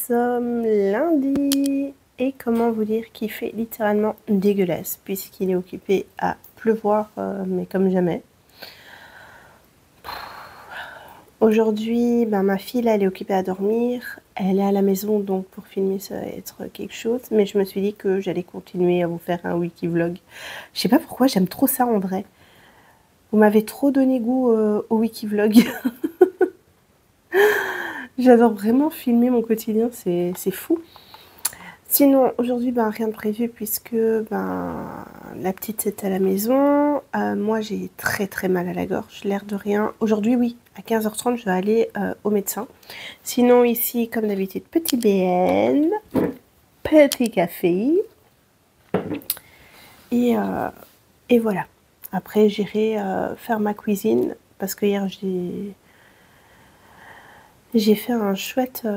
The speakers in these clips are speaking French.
sommes lundi et comment vous dire qu'il fait littéralement dégueulasse puisqu'il est occupé à pleuvoir mais comme jamais. Aujourd'hui, ma fille là, elle est occupée à dormir, elle est à la maison donc pour filmer ça va être quelque chose, mais je me suis dit que j'allais continuer à vous faire un wiki vlog. Je sais pas pourquoi, j'aime trop ça en vrai. Vous m'avez trop donné goût au wiki vlog. J'adore vraiment filmer mon quotidien, c'est fou. Sinon, aujourd'hui, rien de prévu puisque la petite est à la maison. Moi, j'ai très mal à la gorge, l'air de rien. Aujourd'hui, oui, à 15h30, je vais aller au médecin. Sinon, ici, comme d'habitude, petit BN, petit café. Et voilà. Après, j'irai faire ma cuisine parce que hier, j'ai fait un chouette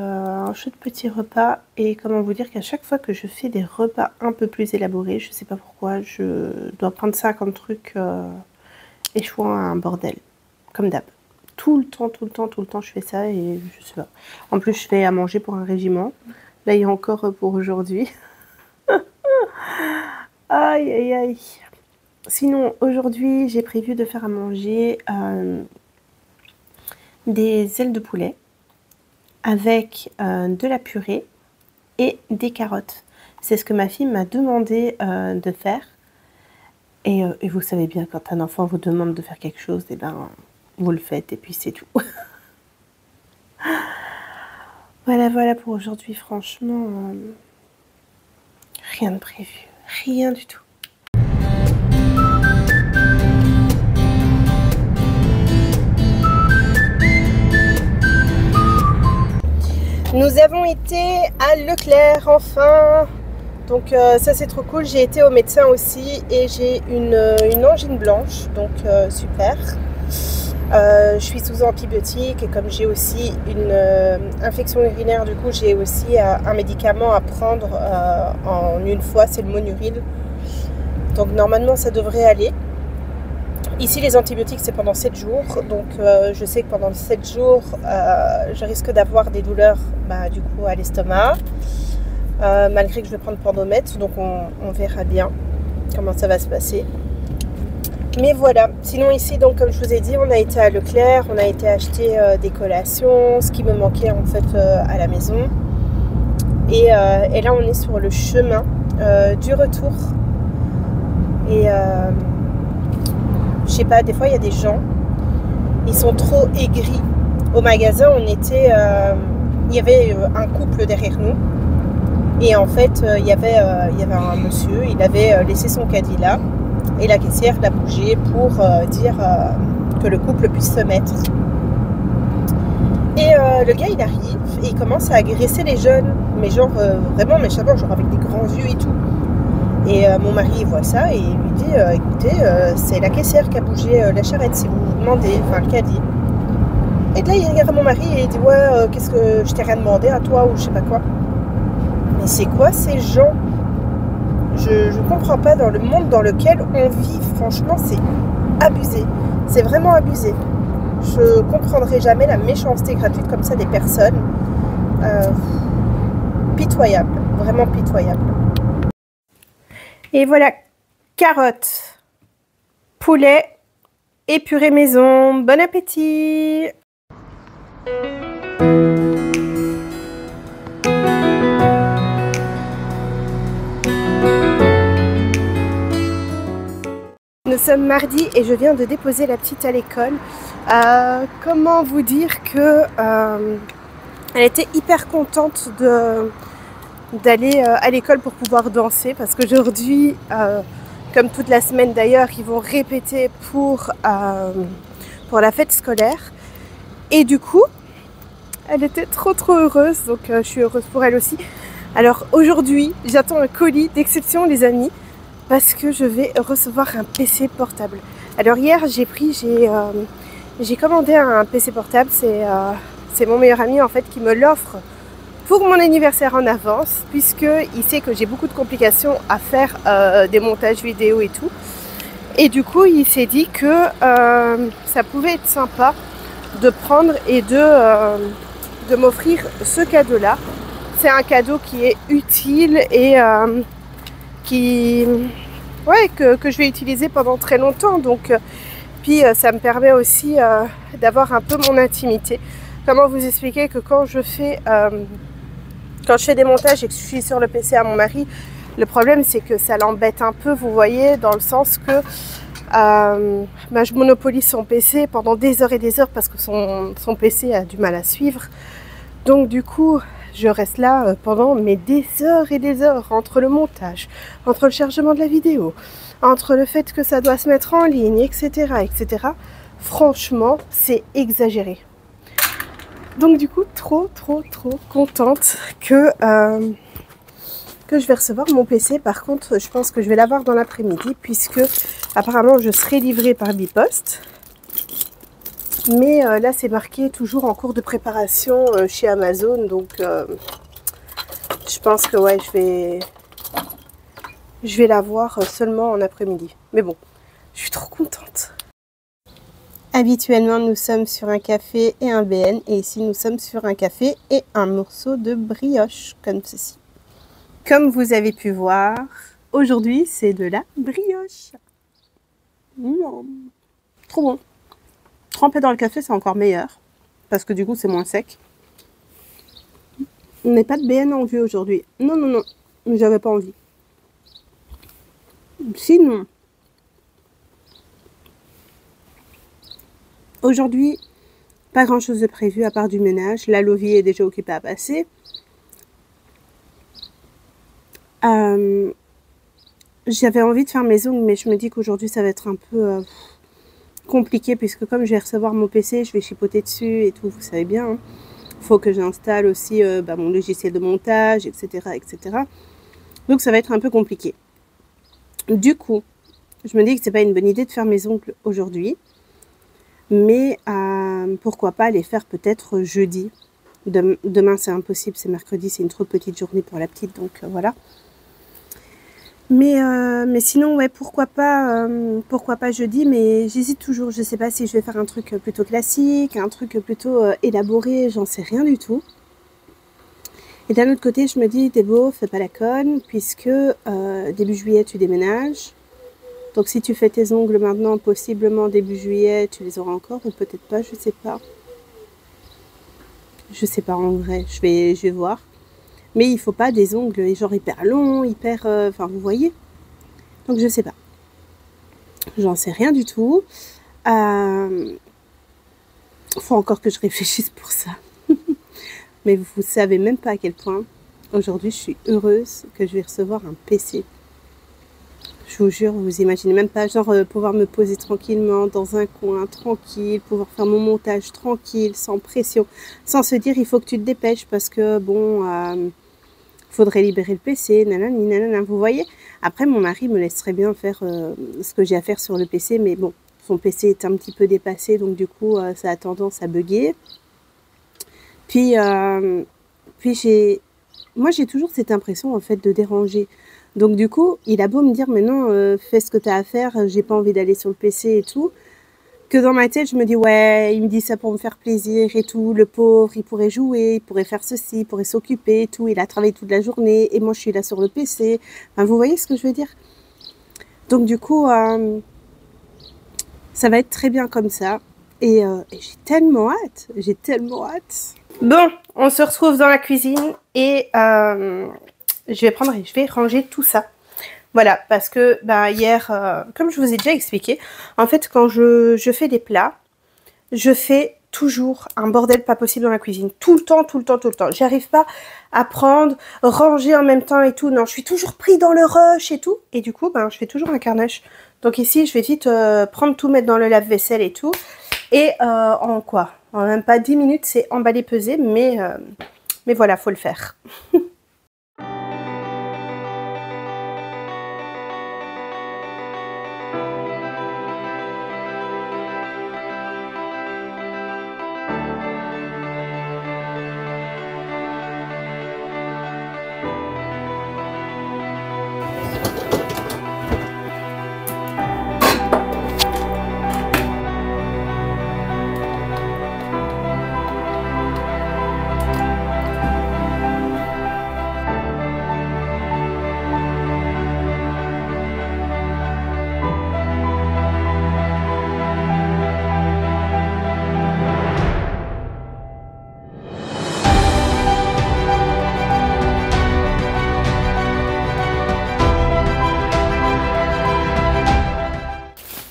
petit repas et comment vous dire qu'à chaque fois que je fais des repas un peu plus élaborés, je sais pas pourquoi, je dois prendre ça comme truc et je suis un bordel, comme d'hab. Tout le temps je fais ça et je sais pas. En plus je fais à manger pour un régiment, là il y a encore pour aujourd'hui. Aïe. Sinon aujourd'hui j'ai prévu de faire à manger des ailes de poulet avec de la purée et des carottes. C'est ce que ma fille m'a demandé de faire. Et vous savez bien, quand un enfant vous demande de faire quelque chose, et vous le faites et puis c'est tout. Voilà pour aujourd'hui. Franchement, rien de prévu. Rien du tout. Nous avons été à Leclerc enfin, donc ça c'est trop cool. J'ai été au médecin aussi et j'ai une angine blanche, donc super. Je suis sous antibiotiques et comme j'ai aussi une infection urinaire, du coup j'ai aussi un médicament à prendre en une fois, c'est le Monuril. Donc normalement ça devrait aller. Ici, les antibiotiques, c'est pendant 7 jours. Donc, je sais que pendant 7 jours, je risque d'avoir des douleurs du coup à l'estomac. Malgré que je vais prendre Pendomètre. Donc, on verra bien comment ça va se passer. Mais voilà. Sinon, ici, donc, comme je vous ai dit, on a été à Leclerc. On a été acheter des collations. Ce qui me manquait, en fait, à la maison. Et là, on est sur le chemin du retour. Et... je sais pas, des fois il y a des gens, ils sont trop aigris. Au magasin, il y avait un couple derrière nous. Et en fait, il y avait un monsieur, il avait laissé son caddie là. Et la caissière l'a bougé pour dire que le couple puisse se mettre. Et le gars, il arrive et il commence à agresser les jeunes. Mais genre, vraiment méchamment, genre avec des grands yeux et tout. Et mon mari il voit ça et il lui dit écoutez, c'est la caissière qui a bougé la charrette si vous vous demandez, enfin le caddie. Et là il regarde mon mari et il dit ouais, qu'est-ce que je t'ai rien demandé à toi ou je sais pas quoi. Mais c'est quoi ces gens? Je comprends pas, dans le monde dans lequel on vit, franchement c'est abusé. C'est vraiment abusé. Je comprendrai jamais la méchanceté gratuite comme ça des personnes. Pitoyable, vraiment pitoyable. Et voilà, carottes, poulet et purée maison. Bon appétit! Nous sommes mardi et je viens de déposer la petite à l'école. Comment vous dire que elle était hyper contente d'aller à l'école pour pouvoir danser parce qu'aujourd'hui, comme toute la semaine d'ailleurs, ils vont répéter pour la fête scolaire. Et du coup, elle était trop heureuse, donc je suis heureuse pour elle aussi. Alors aujourd'hui, j'attends un colis d'exception les amis, parce que je vais recevoir un PC portable. Alors hier, j'ai commandé un PC portable, c'est mon meilleur ami en fait qui me l'offre pour mon anniversaire en avance, puisqu'il sait que j'ai beaucoup de complications à faire des montages vidéo et tout. Et du coup, il s'est dit que ça pouvait être sympa de prendre et de m'offrir ce cadeau-là. c'est un cadeau qui est utile et que je vais utiliser pendant très longtemps. Donc, puis ça me permet aussi d'avoir un peu mon intimité. Comment vous expliquer que quand je fais des montages et que je suis sur le PC à mon mari, le problème c'est que ça l'embête un peu, vous voyez, dans le sens que je monopolise son PC pendant des heures et des heures parce que son PC a du mal à suivre. Donc du coup, je reste là pendant des heures et des heures entre le montage, entre le chargement de la vidéo, entre le fait que ça doit se mettre en ligne, etc., etc. Franchement, c'est exagéré. Donc du coup, trop contente que je vais recevoir mon PC. Par contre, je pense que je vais l'avoir dans l'après-midi puisque apparemment je serai livrée par Bipost. Mais là, c'est marqué toujours en cours de préparation chez Amazon. Donc, je pense que ouais, je vais l'avoir seulement en après-midi. Mais bon, je suis trop contente. Habituellement, nous sommes sur un café et un BN. Et ici, nous sommes sur un café et un morceau de brioche, comme ceci. Comme vous avez pu voir, aujourd'hui, c'est de la brioche. Trop bon. Tremper dans le café, c'est encore meilleur. Parce que du coup, c'est moins sec. On n'est pas de BN en vue aujourd'hui. Non. J'avais pas envie. Sinon, aujourd'hui, pas grand chose de prévu à part du ménage. La Lovie est déjà occupée à passer. J'avais envie de faire mes ongles, mais je me dis qu'aujourd'hui, ça va être un peu compliqué puisque comme je vais recevoir mon PC, je vais chipoter dessus et tout, vous savez bien. Faut que j'installe aussi mon logiciel de montage, etc., etc. Donc ça va être un peu compliqué. Du coup, je me dis que c'est pas une bonne idée de faire mes ongles aujourd'hui, mais pourquoi pas les faire peut-être jeudi. Demain c'est impossible, c'est mercredi, c'est une trop petite journée pour la petite, donc voilà. Mais sinon, ouais, pourquoi pas jeudi, mais j'hésite toujours. Je sais pas si je vais faire un truc plutôt classique, un truc plutôt élaboré, j'en sais rien du tout. Et d'un autre côté, je me dis, t'es beau, fais pas la conne, puisque début juillet, tu déménages. Donc si tu fais tes ongles maintenant, possiblement début juillet, tu les auras encore, ou peut-être pas, je sais pas. Je sais pas en vrai, je vais voir. Mais il faut pas des ongles genre hyper longs, hyper... Enfin, vous voyez. Donc, je sais pas. J'en sais rien du tout. Faut encore que je réfléchisse pour ça. Mais vous savez même pas à quel point, aujourd'hui, je suis heureuse que je vais recevoir un PC. Je vous jure, vous imaginez même pas, genre pouvoir me poser tranquillement dans un coin, tranquille, pouvoir faire mon montage tranquille, sans pression, sans se dire il faut que tu te dépêches parce que bon... faudrait libérer le PC, nanana, vous voyez. Après, mon mari me laisserait bien faire ce que j'ai à faire sur le PC, mais bon, son PC est un petit peu dépassé, donc du coup, ça a tendance à bugger. Puis moi, j'ai toujours cette impression, en fait, de déranger. Donc du coup, il a beau me dire, mais non, fais ce que tu as à faire, j'ai pas envie d'aller sur le PC et tout. Que dans ma tête, je me dis, ouais, il me dit ça pour me faire plaisir et tout, le pauvre, il pourrait jouer, il pourrait faire ceci, il pourrait s'occuper et tout, il a travaillé toute la journée et moi je suis là sur le PC. Enfin, vous voyez ce que je veux dire? Donc du coup, ça va être très bien comme ça et j'ai tellement hâte, Bon, on se retrouve dans la cuisine et je vais ranger tout ça. Voilà, parce que hier, comme je vous ai déjà expliqué, en fait, quand je fais des plats, je fais toujours un bordel pas possible dans la cuisine. Tout le temps. J'arrive pas à prendre, ranger en même temps et tout. Non, je suis toujours pris dans le rush et tout. Et du coup, je fais toujours un carnage. Donc ici, je vais vite prendre tout, mettre dans le lave-vaisselle et tout. Et en même pas 10 minutes, c'est emballé, pesé. Mais voilà, faut le faire.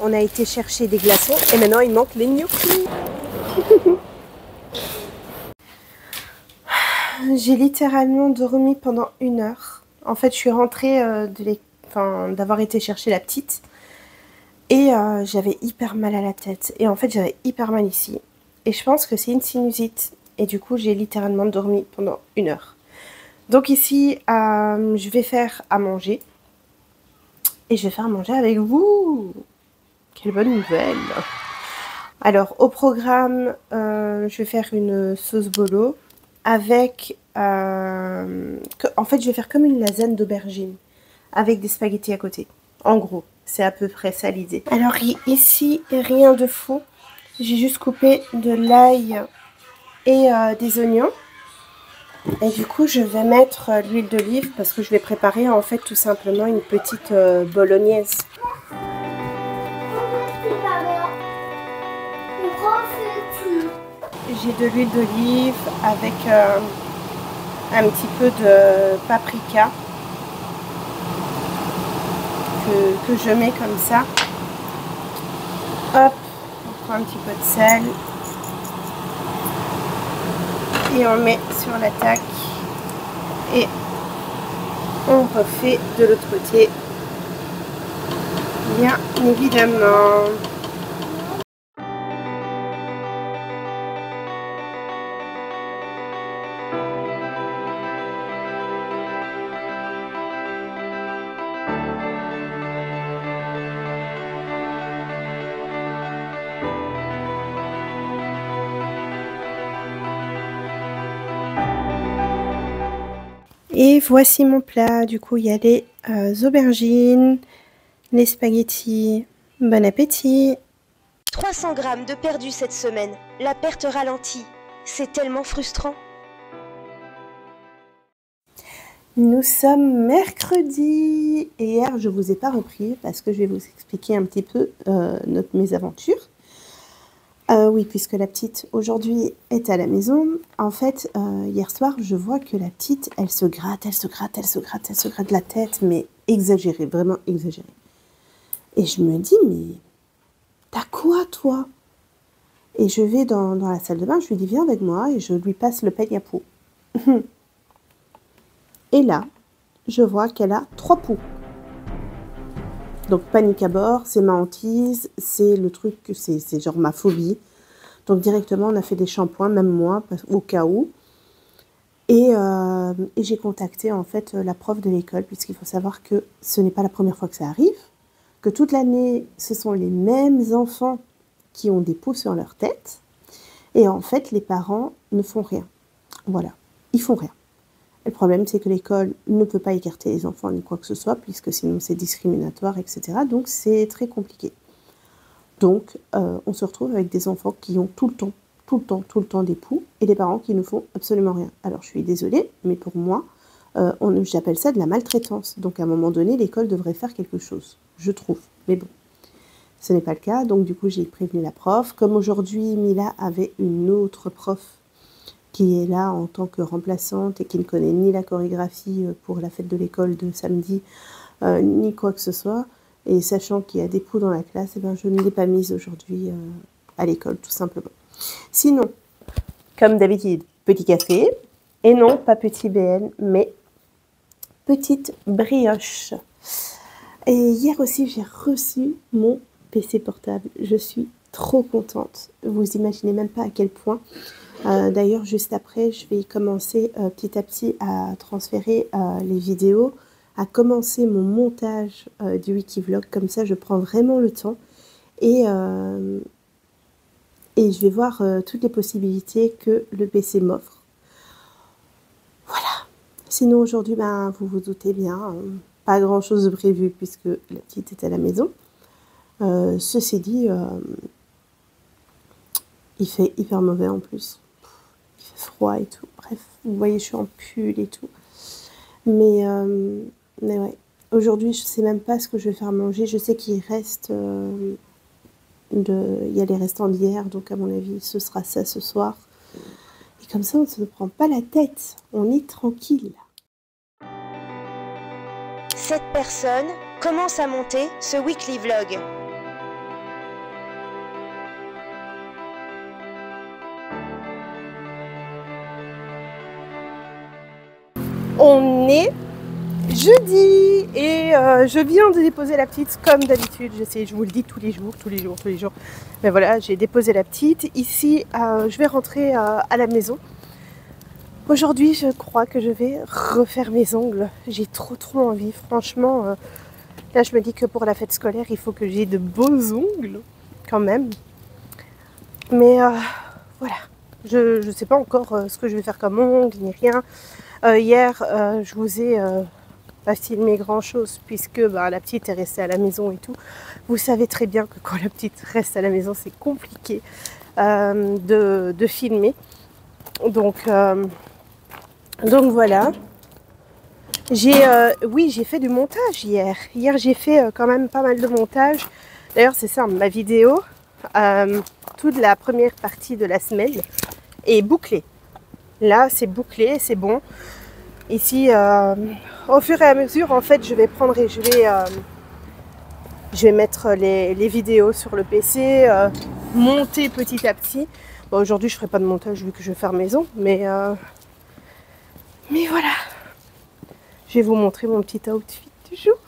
On a été chercher des glaçons et maintenant il manque les gnocchis. J'ai littéralement dormi pendant 1 heure. En fait, je suis rentrée d'avoir été chercher la petite. Et j'avais hyper mal à la tête. Et en fait, j'avais hyper mal ici. Et je pense que c'est une sinusite. Et du coup, j'ai littéralement dormi pendant 1 heure. Donc ici, je vais faire à manger. Et je vais faire à manger avec vous. Quelle bonne nouvelle. Alors, au programme, je vais faire une sauce bolo. Avec... en fait, je vais faire comme une lasagne d'aubergine. Avec des spaghettis à côté. En gros. C'est à peu près ça l'idée. Alors ici, rien de fou. J'ai juste coupé de l'ail et des oignons. Et du coup, je vais mettre l'huile d'olive parce que je vais préparer en fait tout simplement une petite bolognaise. J'ai de l'huile d'olive avec un petit peu de paprika. Que je mets comme ça. Hop, on prend un petit peu de sel et on met sur l'attaque et on refait de l'autre côté, bien évidemment. Et voici mon plat. Du coup, il y a les aubergines, les spaghettis. Bon appétit! 300 grammes de perdu cette semaine. La perte ralentit. C'est tellement frustrant. Nous sommes mercredi. Et hier, je ne vous ai pas repris parce que je vais vous expliquer un petit peu notre mésaventure. Oui, puisque la petite, aujourd'hui, est à la maison. En fait, hier soir, je vois que la petite, elle se gratte la tête, mais exagéré, vraiment exagéré. Et je me dis, mais t'as quoi, toi? Et je vais dans la salle de bain, je lui dis, viens avec moi, et je lui passe le peigne à poux. Et là, je vois qu'elle a 3 poux. Donc, panique à bord, c'est ma hantise, c'est le truc, c'est genre ma phobie. Donc, directement, on a fait des shampoings, même moi, au cas où. Et j'ai contacté, en fait, la prof de l'école, puisqu'il faut savoir que ce n'est pas la première fois que ça arrive, que toute l'année, ce sont les mêmes enfants qui ont des poux sur leur tête. Et en fait, les parents ne font rien. Voilà, ils font rien. Le problème, c'est que l'école ne peut pas écarter les enfants ni quoi que ce soit, puisque sinon c'est discriminatoire, etc. Donc c'est très compliqué. Donc on se retrouve avec des enfants qui ont tout le temps des poux, et des parents qui ne font absolument rien. Alors je suis désolée, mais pour moi, j'appelle ça de la maltraitance. Donc à un moment donné, l'école devrait faire quelque chose, je trouve. Mais bon, ce n'est pas le cas. Donc du coup, j'ai prévenu la prof. Comme aujourd'hui, Mila avait une autre prof qui est là en tant que remplaçante et qui ne connaît ni la chorégraphie pour la fête de l'école de samedi, ni quoi que ce soit. Et sachant qu'il y a des poux dans la classe, eh ben, je ne l'ai pas mise aujourd'hui à l'école, tout simplement. Sinon, comme d'habitude, petit café. Et non, pas petit BN, mais petite brioche. Et hier aussi, j'ai reçu mon PC portable. Je suis trop contente. Vous imaginez même pas à quel point. D'ailleurs, juste après, je vais commencer petit à petit à transférer les vidéos, à commencer mon montage du Wikivlog. Comme ça, je prends vraiment le temps et je vais voir toutes les possibilités que le PC m'offre. Voilà. Sinon, aujourd'hui, ben, vous vous doutez bien, pas grand-chose de prévu puisque la petite est à la maison. Ceci dit, il fait hyper mauvais en plus. Il fait froid et tout. Bref, vous voyez, je suis en pull et tout. Mais ouais. Aujourd'hui, je ne sais même pas ce que je vais faire manger. Je sais qu'il reste... il y a les restants d'hier, donc à mon avis, ce sera ça ce soir. Et comme ça, on ne se prend pas la tête. On est tranquille. Cette personne commence à monter ce weekly vlog. On est jeudi et je viens de déposer la petite comme d'habitude. Je vous le dis tous les jours. Mais voilà, j'ai déposé la petite. Ici, je vais rentrer à la maison. Aujourd'hui, je crois que je vais refaire mes ongles. J'ai trop envie. Franchement, là, je me dis que pour la fête scolaire, il faut que j'ai de beaux ongles quand même. Mais voilà, je ne sais pas encore ce que je vais faire comme ongles ni rien. Hier, je vous ai pas filmé grand chose puisque la petite est restée à la maison et tout. Vous savez très bien que quand la petite reste à la maison, c'est compliqué de filmer. Donc voilà. Oui, j'ai fait du montage hier. Hier, j'ai fait quand même pas mal de montage. D'ailleurs, c'est ça, ma vidéo, toute la première partie de la semaine est bouclée. Là, c'est bouclé, c'est bon. Ici, au fur et à mesure, en fait, je vais mettre les vidéos sur le PC, monter petit à petit. Bon, aujourd'hui, je ne ferai pas de montage vu que je vais faire maison, mais voilà. Je vais vous montrer mon petit outfit du jour.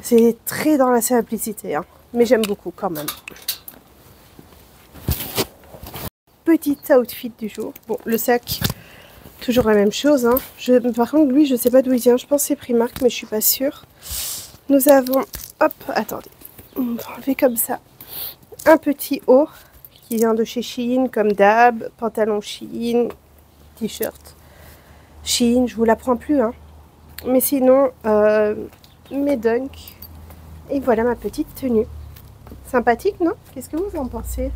C'est très dans la simplicité, hein, mais j'aime beaucoup quand même. Petit outfit du jour. Bon, le sac, toujours la même chose. Hein. Par contre, lui, je ne sais pas d'où il vient. Je pense que c'est Primark, mais je ne suis pas sûre. Nous avons, hop, attendez, on va enlever comme ça. Un petit haut qui vient de chez Shein, comme d'hab. Pantalon Shein, t-shirt Shein, je vous l'apprends plus. Hein. Mais sinon, mes dunks. Et voilà ma petite tenue. Sympathique, non? Qu'est-ce que vous en pensez?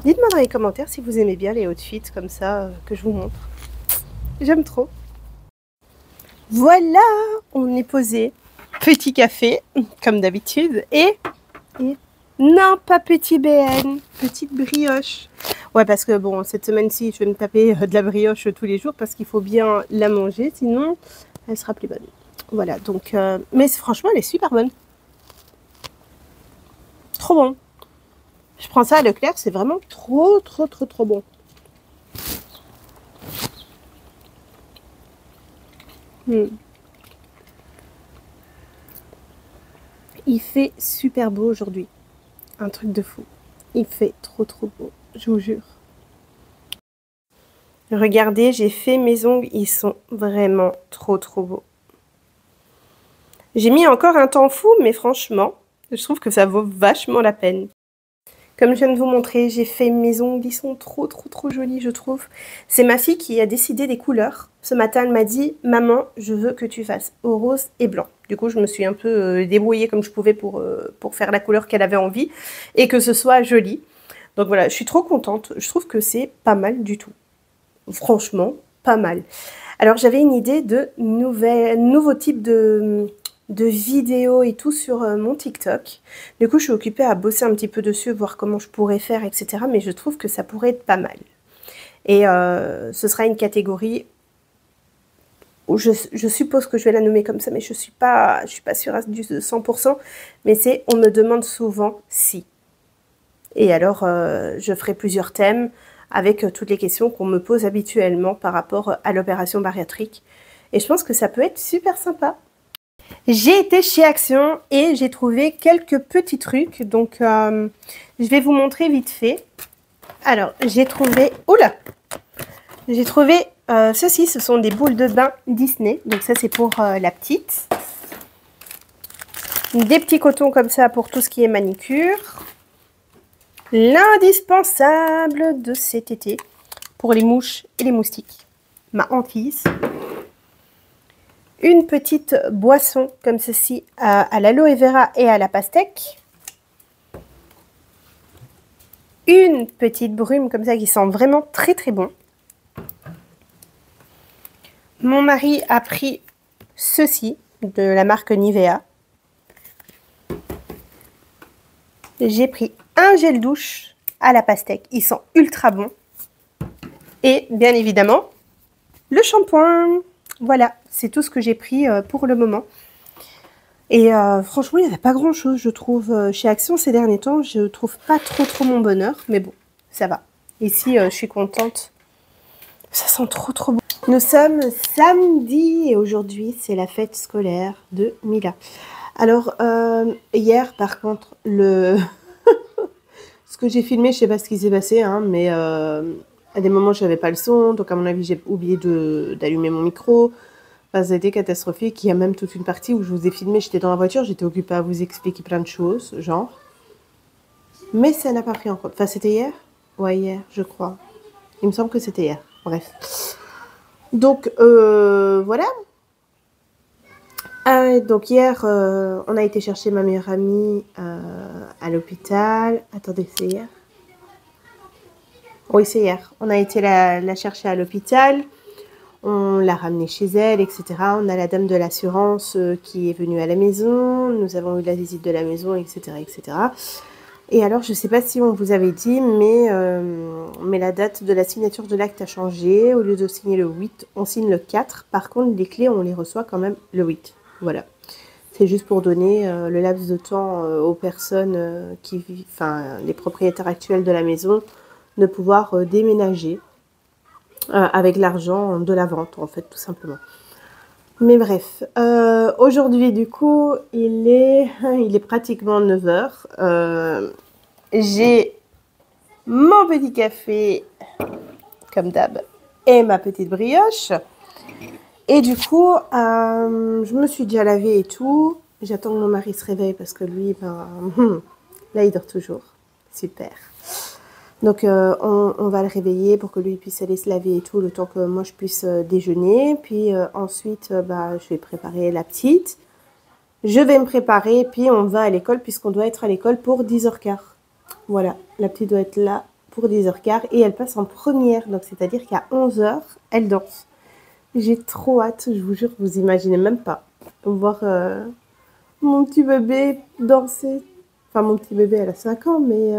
Dites-moi dans les commentaires si vous aimez bien les outfits comme ça que je vous montre. J'aime trop. Voilà, on est posé. Petit café, comme d'habitude. Et non, pas petit BN, petite brioche. Ouais, parce que bon, cette semaine-ci, je vais me taper de la brioche tous les jours parce qu'il faut bien la manger, sinon elle sera plus bonne. Voilà, donc, mais franchement, elle est super bonne. Trop bon. Je prends ça à Leclerc, c'est vraiment trop bon. Il fait super beau aujourd'hui. Un truc de fou. Il fait trop beau, je vous jure. Regardez, j'ai fait mes ongles, ils sont vraiment trop beaux. J'ai mis encore un temps fou, mais franchement, je trouve que ça vaut vachement la peine. Comme je viens de vous montrer, j'ai fait mes ongles, ils sont trop jolis, je trouve. C'est ma fille qui a décidé des couleurs. Ce matin, elle m'a dit « Maman, je veux que tu fasses au rose et blanc ». Du coup, je me suis un peu débrouillée comme je pouvais pour faire la couleur qu'elle avait envie et que ce soit joli. Donc voilà, je suis trop contente. Je trouve que c'est pas mal du tout. Franchement, pas mal. Alors, j'avais une idée de nouveau type de vidéos et tout sur mon TikTok. Du coup, je suis occupée à bosser un petit peu dessus, voir comment je pourrais faire, etc. Mais je trouve que ça pourrait être pas mal. Et ce sera une catégorie où je suppose que je vais la nommer comme ça, mais je suis pas sûre à du 100%. Mais c'est, on me demande souvent si. Et alors, je ferai plusieurs thèmes avec toutes les questions qu'on me pose habituellement par rapport à l'opération bariatrique. Et je pense que ça peut être super sympa. J'ai été chez Action et j'ai trouvé quelques petits trucs. Donc, je vais vous montrer vite fait. Alors, j'ai trouvé... Oula! J'ai trouvé ceci. Ce sont des boules de bain Disney. Donc, ça, c'est pour la petite. Des petits cotons comme ça pour tout ce qui est manicure. L'indispensable de cet été pour les mouches et les moustiques. Ma hantise. Une petite boisson comme ceci à l'aloe vera et à la pastèque. Une petite brume comme ça qui sent vraiment très bon. Mon mari a pris ceci de la marque Nivea. J'ai pris un gel douche à la pastèque. Il sent ultra bon. Et bien évidemment, le shampoing. Voilà, c'est tout ce que j'ai pris pour le moment. Et franchement, il n'y avait pas grand chose, je trouve, chez Action ces derniers temps. Je trouve pas trop mon bonheur, mais bon, ça va. Ici, je suis contente. Ça sent trop bon. Nous sommes samedi et aujourd'hui c'est la fête scolaire de Mila. Alors hier par contre ce que j'ai filmé, je sais pas ce qui s'est passé, hein, mais à des moments j'avais pas le son, donc à mon avis j'ai oublié d'allumer mon micro. Enfin, ça a été catastrophique. Il y a même toute une partie où je vous ai filmé, j'étais dans la voiture, j'étais occupée à vous expliquer plein de choses, genre. Mais ça n'a pas pris en compte. Enfin c'était hier? Ouais, hier je crois. Il me semble que c'était hier, bref. Donc voilà. Donc hier, on a été chercher ma meilleure amie à l'hôpital. Attendez, c'est hier? Oui, c'est hier. On a été la chercher à l'hôpital. On l'a ramenée chez elle, etc. On a la dame de l'assurance qui est venue à la maison. Nous avons eu la visite de la maison, etc., etc. Et alors, je ne sais pas si on vous avait dit, mais la date de la signature de l'acte a changé. Au lieu de signer le 8, on signe le 4. Par contre, les clés, on les reçoit quand même le 8. Voilà. C'est juste pour donner le laps de temps aux personnes qui vivent, enfin, les propriétaires actuels de la maison, de pouvoir déménager avec l'argent de la vente, en fait, tout simplement. Mais bref, aujourd'hui, du coup, il est pratiquement 9 h. J'ai mon petit café, comme d'hab, et ma petite brioche. Et du coup, je me suis déjà lavée et tout. J'attends que mon mari se réveille parce que lui, là, il dort toujours. Super. Donc, on va le réveiller pour que lui puisse aller se laver et tout, le temps que moi, je puisse déjeuner. Puis ensuite, je vais préparer la petite. Je vais me préparer, puis on va à l'école, puisqu'on doit être à l'école pour 10h15. Voilà, la petite doit être là pour 10h15 et elle passe en première. Donc, c'est-à-dire qu'à 11h, elle danse. J'ai trop hâte, je vous jure, vous imaginez même pas voir mon petit bébé danser. Enfin, mon petit bébé, elle a 5 ans, mais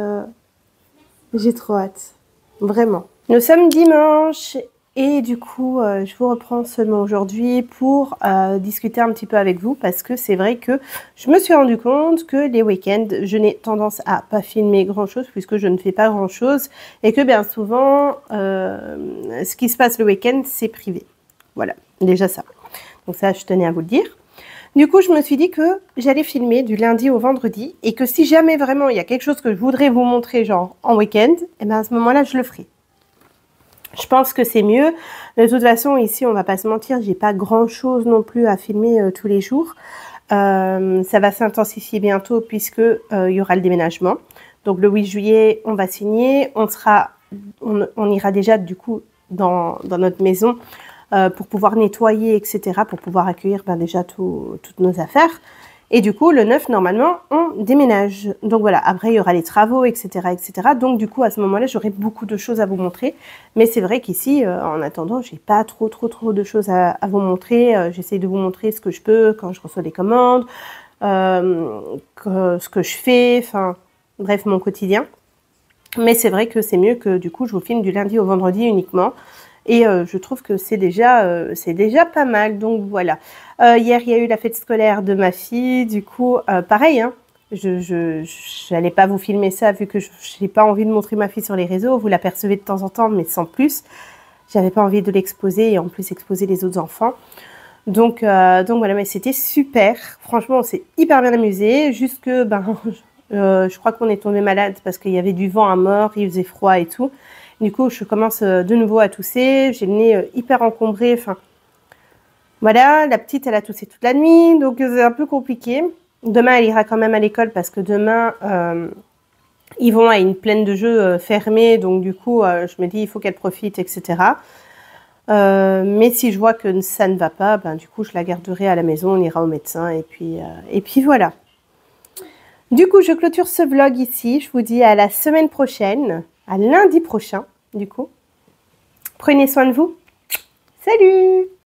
j'ai trop hâte. Vraiment. Nous sommes dimanche et du coup, je vous reprends seulement aujourd'hui pour discuter un petit peu avec vous parce que c'est vrai que je me suis rendu compte que les week-ends, je n'ai tendance à pas filmer grand-chose puisque je ne fais pas grand-chose et que bien souvent, ce qui se passe le week-end, c'est privé. Voilà, déjà ça. Donc ça, je tenais à vous le dire. Du coup, je me suis dit que j'allais filmer du lundi au vendredi et que si jamais vraiment il y a quelque chose que je voudrais vous montrer, genre en week-end, et bien à ce moment-là, je le ferai. Je pense que c'est mieux. De toute façon, ici, on va pas se mentir, j'ai pas grand-chose non plus à filmer tous les jours. Ça va s'intensifier bientôt puisque il y aura le déménagement. Donc le 8 juillet, on va signer. On ira déjà du coup dans notre maison. Pour pouvoir nettoyer, etc., pour pouvoir accueillir déjà toutes nos affaires. Et du coup, le 9, normalement, on déménage. Donc voilà, après, il y aura les travaux, etc., etc. Donc du coup, à ce moment-là, j'aurai beaucoup de choses à vous montrer. Mais c'est vrai qu'ici, en attendant, j'ai pas trop de choses à vous montrer. J'essaie de vous montrer ce que je peux quand je reçois des commandes, ce que je fais, enfin, bref, mon quotidien. Mais c'est vrai que c'est mieux que du coup, je vous filme du lundi au vendredi uniquement. Et je trouve que c'est déjà pas mal. Donc voilà. Hier, il y a eu la fête scolaire de ma fille. Du coup, pareil, hein, je n'allais pas vous filmer ça vu que je n'ai pas envie de montrer ma fille sur les réseaux. Vous l'apercevez de temps en temps, mais sans plus. J'avais pas envie de l'exposer et en plus exposer les autres enfants. Donc voilà, mais c'était super. Franchement, on s'est hyper bien amusé. Juste que, je crois qu'on est tombé malade parce qu'il y avait du vent à mort, il faisait froid et tout. Du coup, je commence de nouveau à tousser. J'ai le nez hyper encombré. Enfin, voilà, la petite, elle a toussé toute la nuit. Donc, c'est un peu compliqué. Demain, elle ira quand même à l'école parce que demain, ils vont à une plaine de jeux fermée. Donc, du coup, je me dis, il faut qu'elle profite, etc. Mais si je vois que ça ne va pas, du coup, je la garderai à la maison. On ira au médecin. Et puis voilà. Du coup, je clôture ce vlog ici. Je vous dis à la semaine prochaine, à lundi prochain, du coup. Prenez soin de vous. Salut!